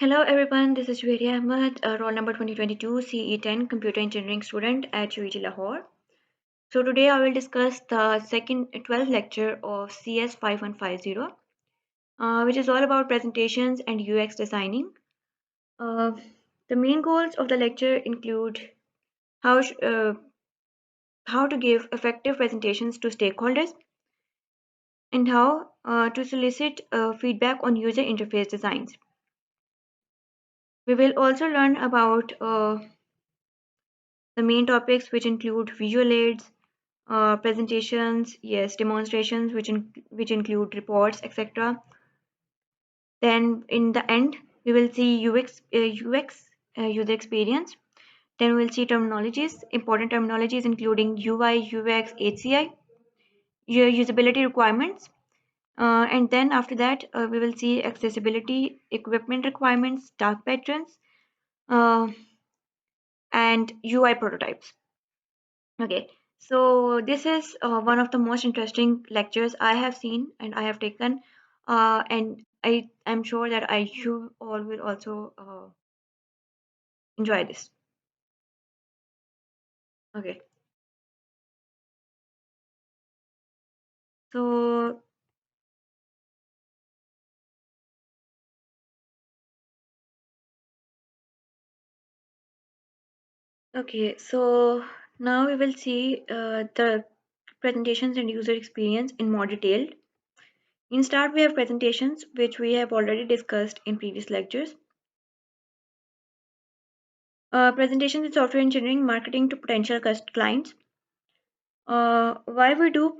Hello everyone, this is Ahmed, roll number 2022 CE10 computer engineering student at UET Lahore. So today I will discuss the second 12th lecture of CS 5150, which is all about presentations and UX designing. Uh, the main goals of the lecture include how, sh- uh, how to give effective presentations to stakeholders and how to solicit feedback on user interface designs. We will also learn about the main topics, which include visual aids, presentations, yes, demonstrations, which include reports, etc. Then in the end, we will see UX, user experience. Then we'll see terminologies, important terminologies including UI, UX, HCI, usability requirements. And then after that, we will see accessibility, equipment requirements, dark patterns, uh, and UI prototypes. Okay, so this is one of the most interesting lectures I have seen and I have taken, and I am sure that you all will also enjoy this. Okay, so so now we will see the presentations and user experience in more detail. In start, we have presentations which we have already discussed in previous lectures. Presentations in software engineering, marketing to potential clients. Why we do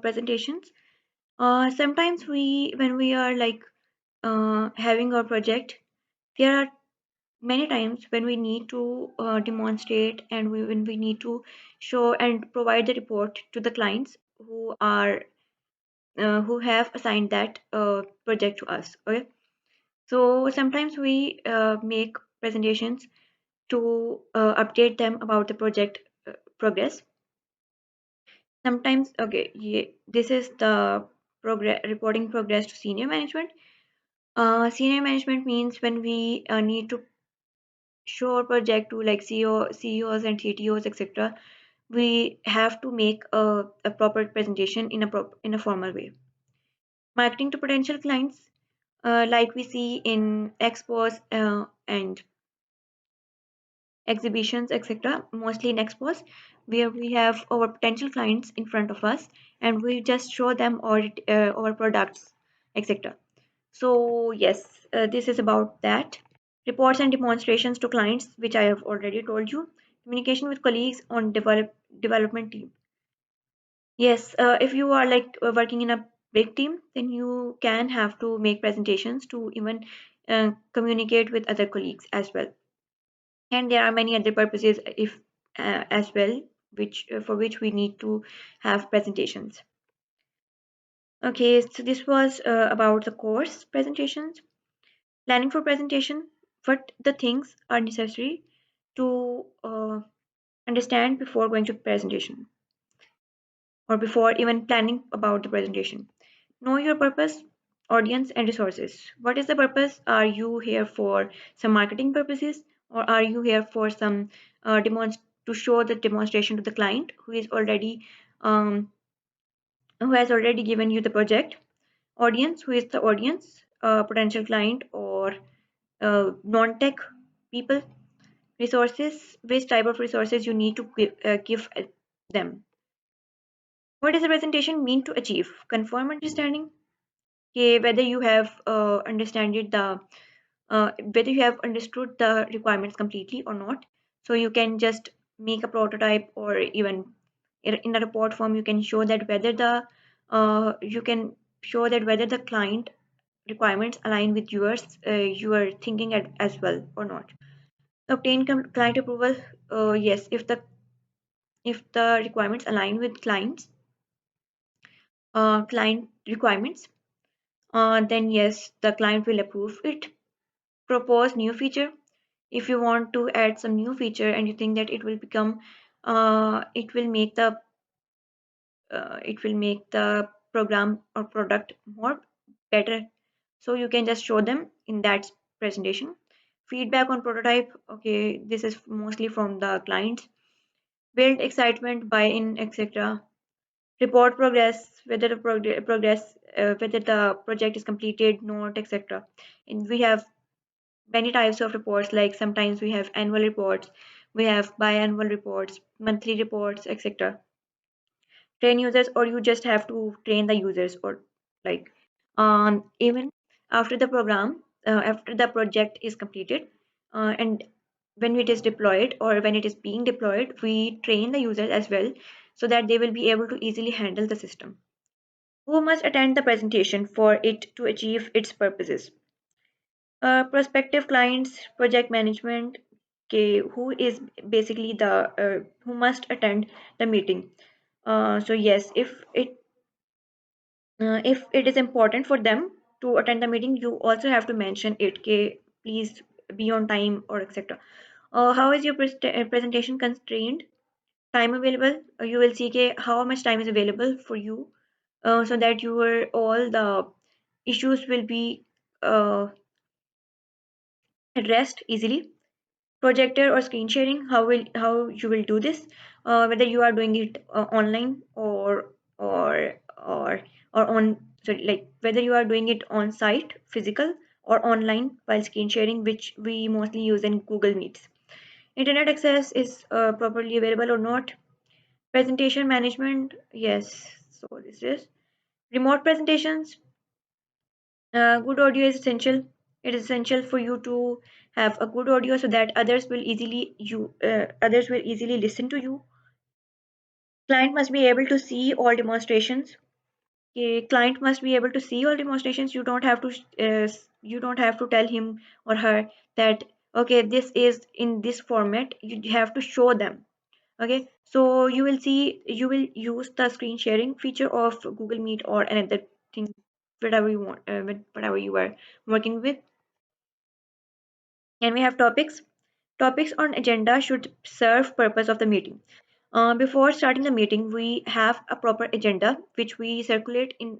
presentations? Sometimes when we are like having a project, there are many times when we need to demonstrate and when we need to show and provide the report to the clients who have assigned that project to us. Okay, so sometimes we make presentations to update them about the project progress. Sometimes, okay, yeah, this is the progress reporting progress to senior management. Senior management means when we need to show a project to like CEOs and CTOs, etc. We have to make a proper presentation in a formal way. Marketing to potential clients, like we see in expos and exhibitions, etc. Mostly in expos, where we have our potential clients in front of us, and we just show them our products, etc. So yes, this is about that. Reports and demonstrations to clients, which I have already told you. Communication with colleagues on development team. Yes, if you are like working in a big team, then you can have to make presentations to even communicate with other colleagues as well. And there are many other purposes if as well, which for which we need to have presentations. Okay, so this was about the course presentations. Planning for presentation, what the things are necessary to understand before going to presentation or before even planning about the presentation. Know your purpose, audience, and resources. What is the purpose? Are you here for some marketing purposes, or are you here for some to show the demonstration to the client um, who has already given you the project? Audience, who is the audience? Potential client or non-tech people? Resources, which type of resources you need to give them. What does the presentation mean to achieve? Confirm understanding. Okay, whether you have whether you have understood the requirements completely or not. So you can just make a prototype, or even in a report form, you can show that whether the client requirements align with yours, your thinking as well or not. Obtain client approval. Yes, if the requirements align with client requirements, then yes, the client will approve it. Propose new feature. If you want to add some new feature and you think that it will make the program or product more better, So you can just show them in that presentation. Feedback on prototype. Okay, this is mostly from the clients. Build excitement, buy-in, etc. Report progress, whether the whether the project is completed, not, etc. And we have many types of reports. Like sometimes we have annual reports, we have biannual reports, monthly reports, etc. Train users, or you just have to train the users, or like even after the program, after the project is completed, and when it is deployed or when it is being deployed, we train the users as well, so that they will be able to easily handle the system. Who must attend the presentation for it to achieve its purposes? Prospective clients, project management. Okay, who is basically the who must attend the meeting? So yes, if it is important for them to attend the meeting, you also have to mention it. Okay, please be on time, or etc. How is your presentation constrained? Time available. You will see okay, how much time is available for you, so that your all the issues will be uh, addressed easily. Projector or screen sharing, how you will do this, whether you are doing it online, or or on, sorry, like whether you are doing it on site physical or online while screen sharing, which we mostly use in Google Meets. Internet access is properly available or not. Presentation management, yes. So this is remote presentations. Good audio is essential. It is essential for you to have a good audio, so that others will easily listen to you. Client must be able to see all demonstrations. Client must be able to see all demonstrations. You don't have to tell him or her that okay, this is in this format. You have to show them. Okay, so you will use the screen sharing feature of Google Meet or another thing, whatever you want, whatever you are working with. And we have topics. Topics on agenda should serve purpose of the meeting. Before starting the meeting, we have a proper agenda which we circulate in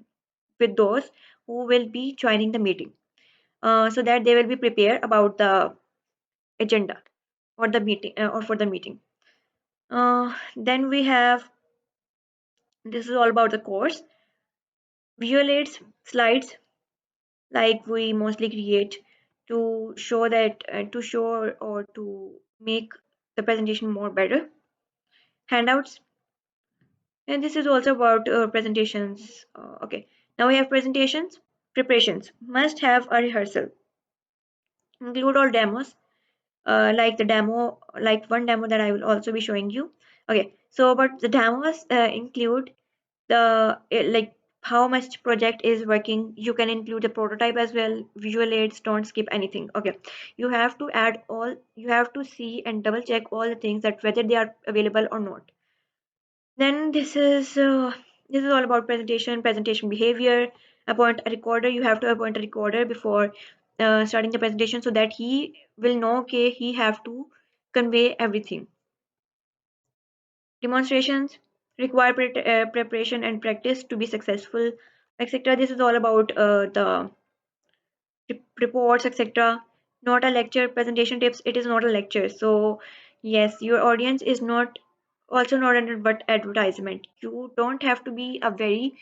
with those who will be joining the meeting, so that they will be prepared about the agenda or the meeting, or for the meeting. Then we have, this is all about the course. Visual aids, slides, like we mostly create to show that, to show or to make the presentation more better. Handouts, and this is also about presentations. Okay, now we have presentations. Preparations must have a rehearsal. Include all demos, like the demo, like one demo that I will also be showing you. Okay, so but the demos include the like how much project is working. You can include the prototype as well. Visual aids, don't skip anything. Okay, you have to add all, you have to see and double check all the things, that whether they are available or not. Then this is all about presentation behavior. Appoint a recorder. You have to appoint a recorder before starting the presentation, so that he will know, okay, he have to convey everything. Demonstrations require preparation and practice to be successful, etc. This is all about the reports, etc. Not a lecture. Presentation tips, it is not a lecture. So yes, your audience is not, also not an advertisement. You don't have to be a very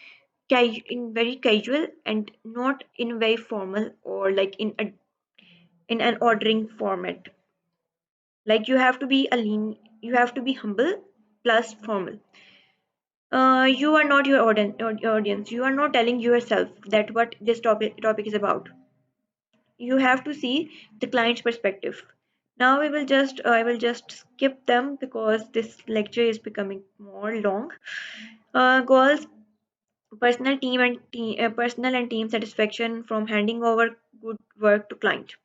casual, and not in very formal, or like in an ordering format. Like you have to be humble plus formal. You are not your audience. You are not telling yourself that what this topic is about. You have to see the client's perspective. Now I will just skip them because this lecture is becoming more long. Goals, personal and team satisfaction from handing over good work to client.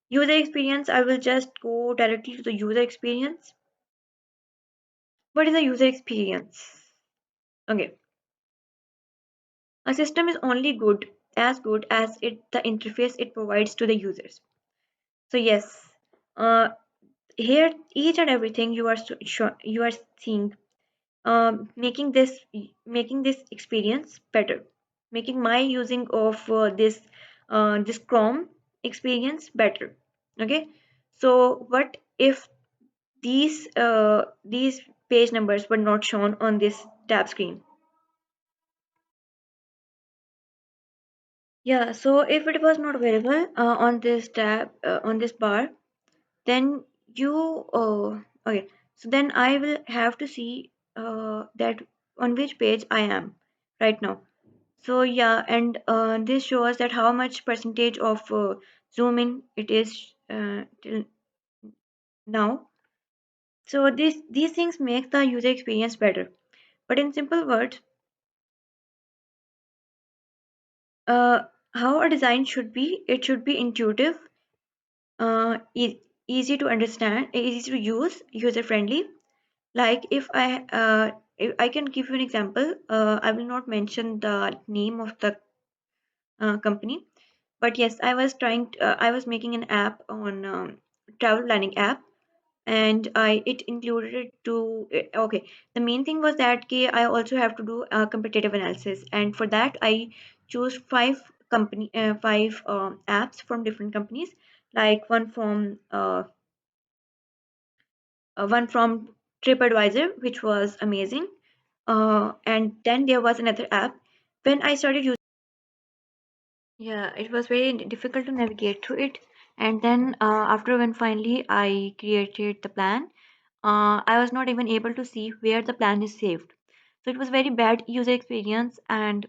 User experience, I will just go directly to the user experience. What is a user experience? Okay, a system is only good as the interface it provides to the users. So yes, uh, here each and everything you are you are seeing, making this experience better. making my using of this Chrome experience better. Okay, so what if these page numbers were not shown on this tab screen? Yeah, so if it was not available on this tab on this bar, then you okay, so then I will have to see that on which page I am right now. So yeah, and this shows that how much percentage of zoom in it is till now. So these things make the user experience better. But in simple words, uh, how a design should be, it should be intuitive, easy to understand, easy to use, user friendly. Like if I can give you an example. I will not mention the name of the company, but yes, I was making an app on travel planning app, and I it included it to okay. The main thing was that I also have to do a competitive analysis, and for that I choose five apps from different companies, like one from TripAdvisor, which was amazing, and then there was another app. When I started using, yeah, it was very difficult to navigate through it. And then after when finally I created the plan, I was not even able to see where the plan is saved. So it was very bad user experience, and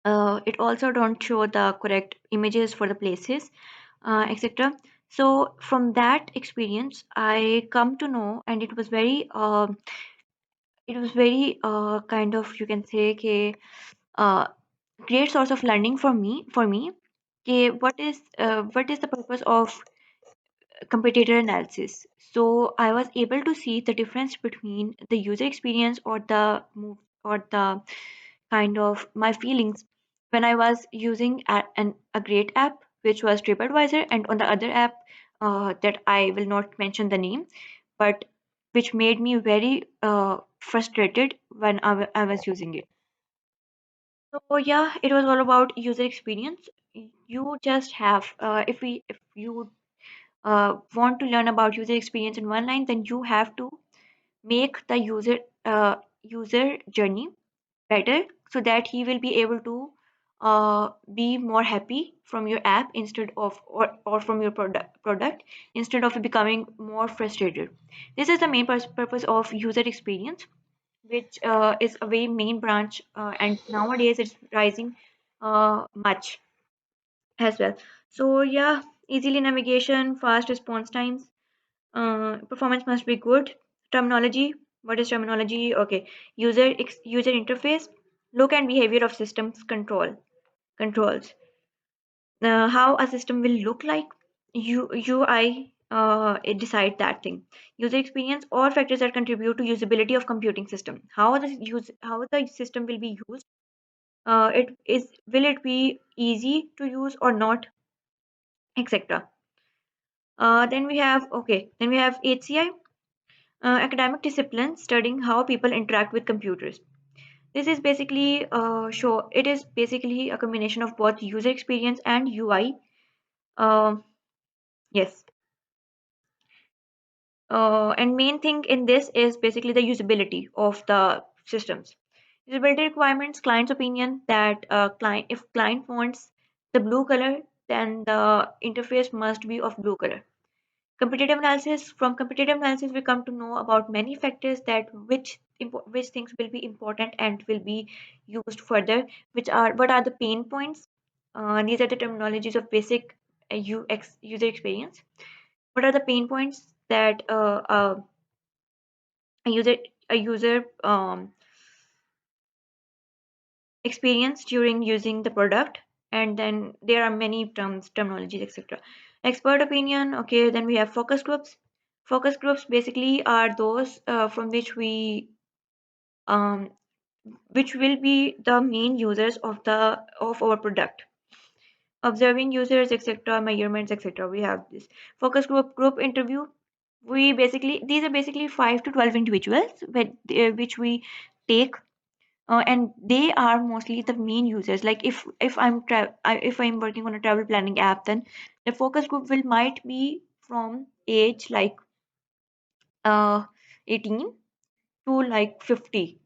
it also don't show the correct images for the places, etc. So from that experience, I come to know, and it was very kind of, you can say, uh, great source of learning for me. What is the purpose of competitor analysis? So I was able to see the difference between the user experience or the move or the kind of my feelings when I was using a great app, which was TripAdvisor, and on the other app that I will not mention the name, but which made me very frustrated when I was using it. So yeah, it was all about user experience. You just have if you want to learn about user experience in one line, then you have to make the user journey better, so that he will be able to be more happy from your app instead of or from your product instead of becoming more frustrated. This is the main purpose of user experience, which is a very main branch, and nowadays it's rising much as well. So yeah, easily navigation, fast response times, performance must be good. Terminology. What is terminology? Okay, user interface, look and behavior of systems controls. How a system will look like. UI it decide that thing. User experience, all factors that contribute to usability of computing system. How the system will be used. It is will it be easy to use or not, etc. Then we have HCI, academic discipline studying how people interact with computers. This is basically show it is basically a combination of both user experience and UI. Yes, and main thing in this is basically the usability of the systems. Usability requirements, client's opinion that client if client wants the blue color, then the interface must be of blue color. Competitive analysis. From competitive analysis, we come to know about many factors that which things will be important and will be used further. Which are what are the pain points? These are the terminologies of basic UX user experience. What are the pain points that a user experience during using the product? And then there are many terminologies, etc. Expert opinion. Okay, then we have focus groups basically are those from um, which will be the main users of our product. Observing users, etc., measurements, etc. We have this focus group interview. We basically these are basically 5 to 12 individuals which we take and they are mostly the main users. Like if I'm working on a travel planning app, then the focus group will might be from age like 18 to like 50.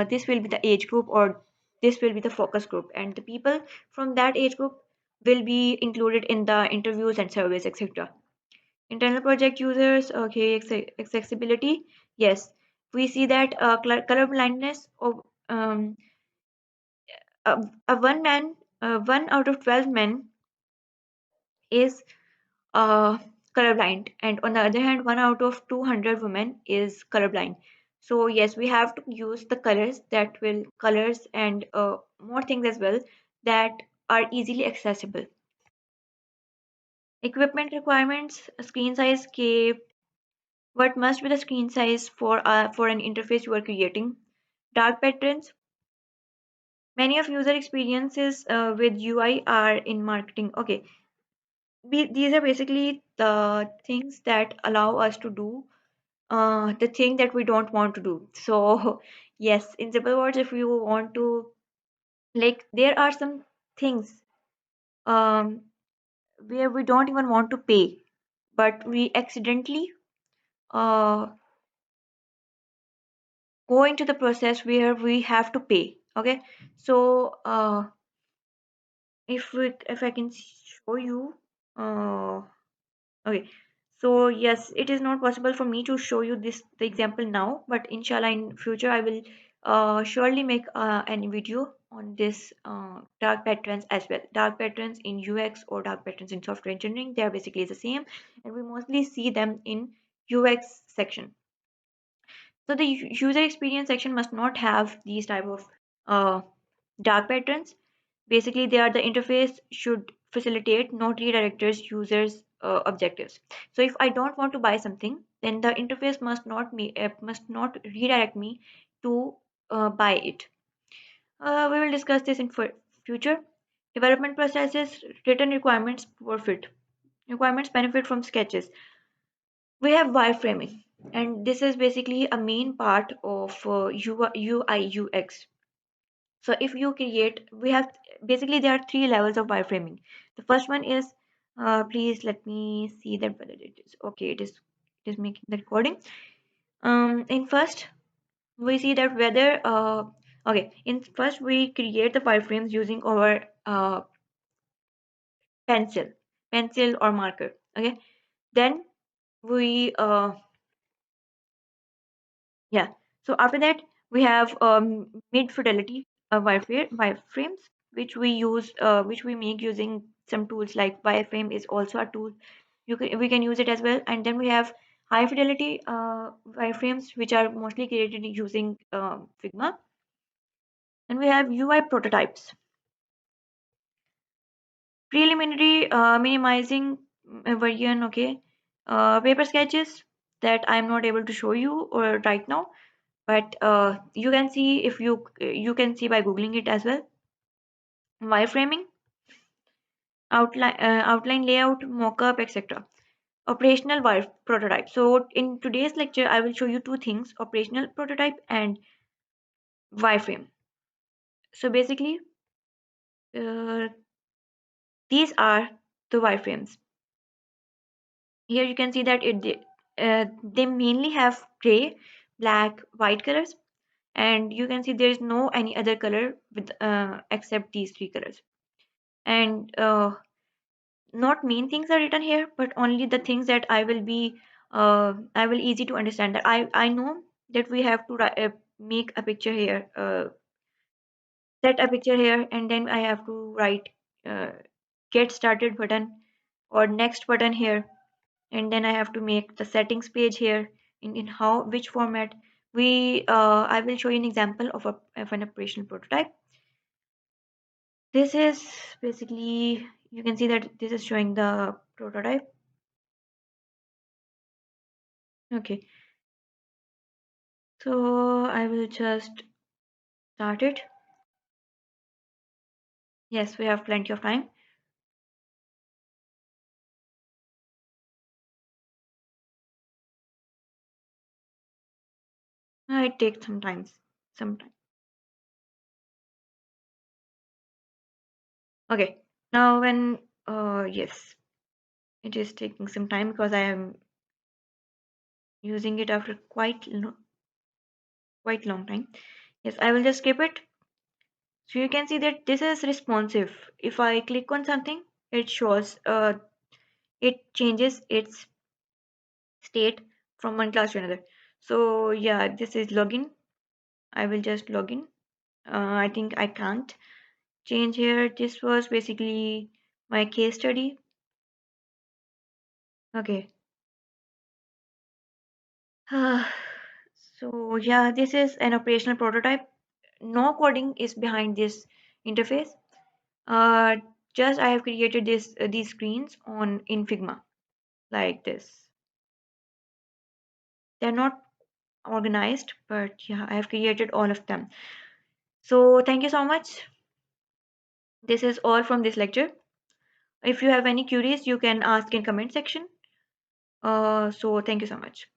This will be the age group, or this will be the focus group, and the people from that age group will be included in the interviews and surveys, etc. Internal project users, okay, accessibility. Yes, we see that color blindness of a one man, 1 out of 12 men is colorblind, and on the other hand, 1 out of 200 women is colorblind. So yes, we have to use the colors and more things as well that are easily accessible. Equipment requirements, screen size, what must be the screen size for an interface you are creating. Dark patterns. Many of user experiences with UI are in marketing. Okay, these are basically the things that allow us to do the thing that we don't want to do. So yes, in simple words, if you want to, like, there are some things um, where we don't even want to pay, but we accidentally uh, go into the process where we have to pay. Okay, so if I can show you, uh, okay, so yes, it is not possible for me to show you the example now, but inshallah in future I will surely make an video on this dark patterns as well. Dark patterns in UX or dark patterns in software engineering, they are basically the same, and we mostly see them in UX section. So the user experience section must not have these type of uh, dark patterns. Basically, they are the interface should facilitate, not redirectors users' objectives. So if I don't want to buy something, then the interface must not redirect me to buy it. We will discuss this in future. Development processes, written requirements, profit. Requirements benefit from sketches. We have wireframing, and this is basically a main part of UI UX. So if you create, we have basically there are three levels of wireframing. The first one is, please let me see that whether it is okay. It is making the recording. In first we see that whether okay. In first we create the wireframes using our pencil, pencil or marker. Okay. Then we yeah. So after that, we have mid fidelity wireframes, which we use, which we make using some tools like wireframe is also a tool. We can use it as well. And then we have high fidelity wireframes, which are mostly created using Figma. And we have UI prototypes, preliminary minimizing version. Okay, paper sketches that I'm not able to show you or right now, but you can see if you can see by googling it as well. Wireframing, outline layout, mockup, etc. Operational wire prototype. So in today's lecture I will show you two things: operational prototype and wireframe. So basically uh, these are the wireframes. Here you can see that they mainly have gray, black, white colors, and you can see there is no any other color with except these three colors. And not main things are written here, but only the things that I will easy to understand. That I know that we have to make a picture here, set a picture here, and then I have to write uh, get started button or next button here, and then I have to make the settings page here in how which format. I will show you an example of an operational prototype. This is basically, you can see that this is showing the prototype. Okay, so I will just start it. Yes, we have plenty of time. It takes some time. Some time. Okay, now when yes, it is taking some time because I am using it after quite long time. Yes, I will just skip it. So you can see that this is responsive. If I click on something, it shows it changes its state from one class to another. So yeah, this is login. I will just log in. I think I can't change here. This was basically my case study. Okay. So yeah, this is an operational prototype. No coding is behind this interface. Uh, just I have created these screens on in Figma like this. They're not organized, but yeah, I have created all of them. So thank you so much. This is all from this lecture. If you have any queries, you can ask in comment section. So thank you so much.